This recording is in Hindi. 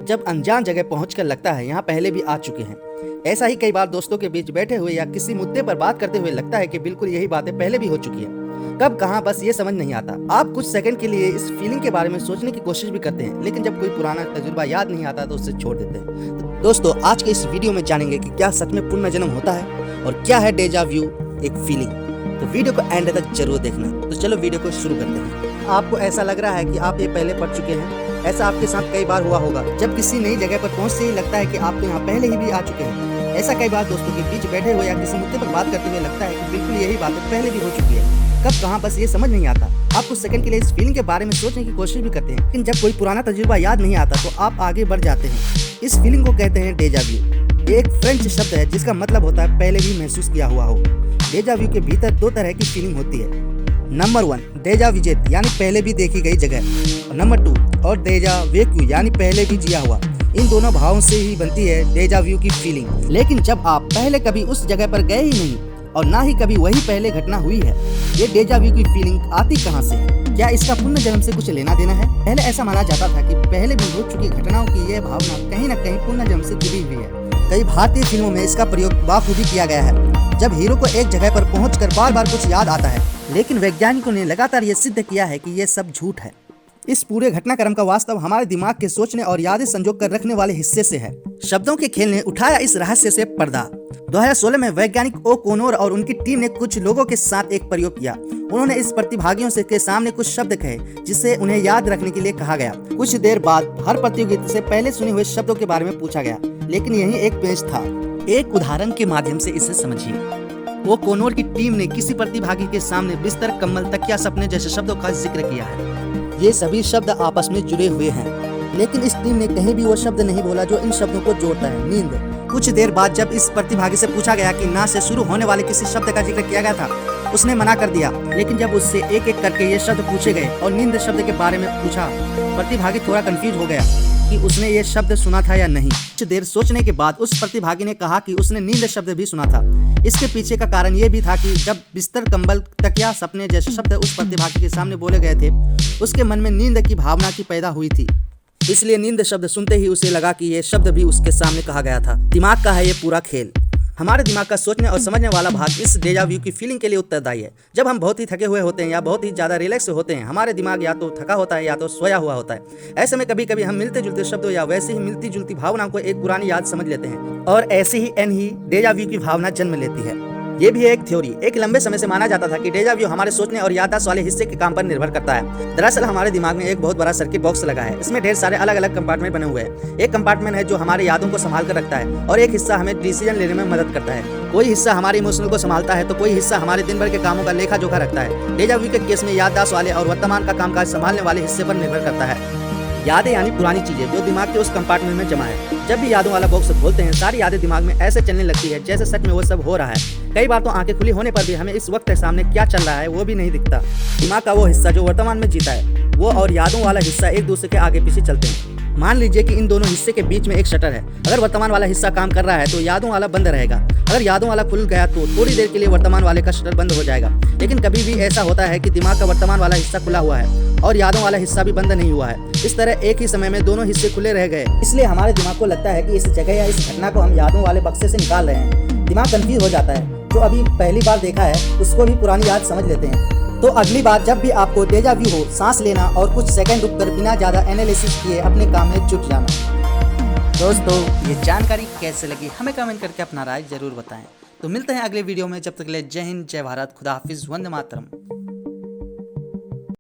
जब अनजान जगह पहुंचकर लगता है यहाँ पहले भी आ चुके हैं। ऐसा ही कई बार दोस्तों के बीच बैठे हुए या किसी मुद्दे पर बात करते हुए लगता है कि बिल्कुल यही बातें पहले भी हो चुकी है। कब कहाँ बस ये समझ नहीं आता। आप कुछ सेकंड के लिए इस फीलिंग के बारे में सोचने की कोशिश भी करते हैं, लेकिन जब कोई पुराना तजुर्बा याद नहीं आता तो उसे छोड़ देते हैं। तो दोस्तों, आज के इस वीडियो में जानेंगे कि क्या सच में पुनर्जन्म होता है और क्या है डेजा व्यू एक फीलिंग। तो वीडियो को एंड तक जरूर देखना। तो चलो वीडियो को शुरू करते हैं। आपको ऐसा लग रहा है कि आप ये पहले पढ़ चुके हैं। ऐसा आपके साथ कई बार हुआ होगा, जब किसी नई जगह पर पहुंचते ही लगता है कि आप तो यहाँ पहले ही भी आ चुके हैं। ऐसा कई बार दोस्तों के बीच बैठे हुए या किसी मुद्दे पर बात करते हुए लगता है कि बिल्कुल यही बातें पहले भी हो चुकी है। कब कहाँ बस ये समझ नहीं आता। आप कुछ सेकंड के लिए इस फीलिंग के बारे में सोचने की कोशिश भी करते हैं, लेकिन जब कोई पुराना तजुर्बा याद नहीं आता तो आप आगे बढ़ जाते हैं। इस फीलिंग को कहते हैं डेजा व्यू। ये एक फ्रेंच शब्द है जिसका मतलब होता है पहले भी महसूस किया हुआ हो। डेजा व्यू के भीतर दो तरह की फीलिंग होती है। नंबर 1 डेजा विजेट यानी पहले भी देखी गई जगह, और नंबर 2 और डेजा वेक्यू यानी पहले भी जिया हुआ। इन दोनों भावों से ही बनती है डेजा व्यू की फीलिंग। लेकिन जब आप पहले कभी उस जगह पर गए ही नहीं और ना ही कभी वही पहले घटना हुई है, ये डेजा व्यू की फीलिंग आती कहाँ से? क्या इसका पुनर्जन्म से कुछ लेना देना है? पहले ऐसा माना जाता था कि पहले भी हो चुकी घटनाओं की यह भावना कहीं न कहीं पुनर्जन्म से जुड़ी हुई है। कई भारतीय फिल्मों में इसका प्रयोग बाखूबी किया गया है, जब हीरो को एक जगह पर पहुंचकर बार बार कुछ याद आता है। लेकिन वैज्ञानिकों ने लगातार ये सिद्ध किया है कि ये सब झूठ है। इस पूरे घटनाक्रम का वास्तव हमारे दिमाग के सोचने और यादें संजो कर रखने वाले हिस्से से है। शब्दों के खेल ने उठाया इस रहस्य से पर्दा। 2016 में वैज्ञानिक ओ कोनोर और उनकी टीम ने कुछ लोगों के साथ एक प्रयोग किया। उन्होंने इस प्रतिभागियों के सामने कुछ शब्द कहे जिसे उन्हें याद रखने के लिए कहा गया। कुछ देर बाद हर प्रतियोगिता से पहले सुने हुए शब्दों के बारे में पूछा गया, लेकिन यही एक पेच था। एक उदाहरण के माध्यम से इसे समझिए। वो कोनोर की टीम ने किसी प्रतिभागी के सामने बिस्तर, कम्बल, तकिया, सपने जैसे शब्दों का जिक्र किया है। ये सभी शब्द आपस में जुड़े हुए हैं, लेकिन इस टीम ने कहीं भी वो शब्द नहीं बोला जो इन शब्दों को जोड़ता है, नींद। कुछ देर बाद जब इस प्रतिभागी से पूछा गया कि ना से शुरू होने वाले किसी शब्द का जिक्र किया गया था, उसने मना कर दिया। लेकिन जब उससे एक एक करके ये शब्द पूछे गए और नींद शब्द के बारे में पूछा, प्रतिभागी थोड़ा कंफ्यूज हो गया कि उसने ये शब्द सुना था या नहीं। कुछ देर सोचने के बाद उस प्रतिभागी ने कहा कि उसने नींद शब्द भी सुना था। इसके पीछे का कारण ये भी था कि जब बिस्तर, कंबल, तकिया, सपने जैसे शब्द उस प्रतिभागी के सामने बोले गए थे, उसके मन में नींद की भावना की पैदा हुई थी। इसलिए नींद शब्द सुनते ही उसे लगा कि ये शब्द भी उसके सामने कहा गया था। दिमाग का है ये पूरा खेल। हमारे दिमाग का सोचने और समझने वाला भाग इस डेजा व्यू की फीलिंग के लिए उत्तरदायी है। जब हम बहुत ही थके हुए होते हैं या बहुत ही ज्यादा रिलैक्स होते हैं, हमारे दिमाग या तो थका होता है या तो सोया हुआ होता है। ऐसे में कभी कभी हम मिलते जुलते शब्दों या वैसे ही मिलती जुलती भावनाओं को एक पुरानी याद समझ लेते हैं, और ऐसे ही ही डेजा व्यू की भावना जन्म लेती है। ये भी एक थ्योरी। एक लंबे समय से माना जाता था कि डेजा व्यू हमारे सोचने और याददाश्त वाले हिस्से के काम पर निर्भर करता है। दरअसल हमारे दिमाग में एक बहुत बड़ा सर्किट बॉक्स लगा है। इसमें ढेर सारे अलग अलग कंपार्टमेंट बने हुए हैं। एक कंपार्टमेंट है जो हमारे यादों को संभाल कर रखता है, और एक हिस्सा हमें डिसीजन लेने में मदद करता है। कोई हिस्सा हमारे इमोशनल को संभालता है तो कोई हिस्सा हमारे दिन भर के कामों का लेखा जोखा रखता है। डेजा व्यू के केस में याददाश्त वाले और वर्तमान का कामकाज संभालने वाले हिस्से पर निर्भर करता है। यादें यानी पुरानी चीजें जो दिमाग के उस कंपार्टमेंट में जमा है। जब भी यादों वाला बॉक्स खोलते हैं, सारी यादें दिमाग में ऐसे चलने लगती है जैसे सच में वो सब हो रहा है। कई बार तो आंखें खुली होने पर भी हमें इस वक्त सामने क्या चल रहा है वो भी नहीं दिखता। दिमाग का वो हिस्सा जो वर्तमान में जीता है, वो और यादों वाला हिस्सा एक दूसरे के आगे पीछे चलते हैं। मान लीजिए कि इन दोनों हिस्से के बीच में एक शटर है। अगर वर्तमान वाला हिस्सा काम कर रहा है तो यादों वाला बंद रहेगा। अगर यादों वाला खुल गया तो थोड़ी देर के लिए वर्तमान वाले का शटर बंद हो जाएगा। लेकिन कभी भी ऐसा होता है कि दिमाग का वर्तमान वाला हिस्सा खुला हुआ है और यादों वाला हिस्सा भी बंद नहीं हुआ है। इस तरह एक ही समय में दोनों हिस्से खुले रह गए। इसलिए हमारे दिमाग को लगता है कि इस जगह या इस घटना को हम यादों वाले बक्से से निकाल रहे हैं। दिमाग कंफ्यूज हो जाता है। जो अभी पहली बार देखा है उसको भी पुरानी याद समझ लेते हैं। तो अगली बार जब भी आपको डेजा व्यू हो, सांस लेना और कुछ सेकंड रुककर बिना ज्यादा एनालिसिस किए अपने काम में जुट जाना। दोस्तों, ये जानकारी कैसे लगी हमें कमेंट करके अपना राय जरूर बताएं। तो मिलते हैं अगले वीडियो में। जब तक के लिए जय हिंद, जय भारत, खुदा हाफिज, वंदे मातरम।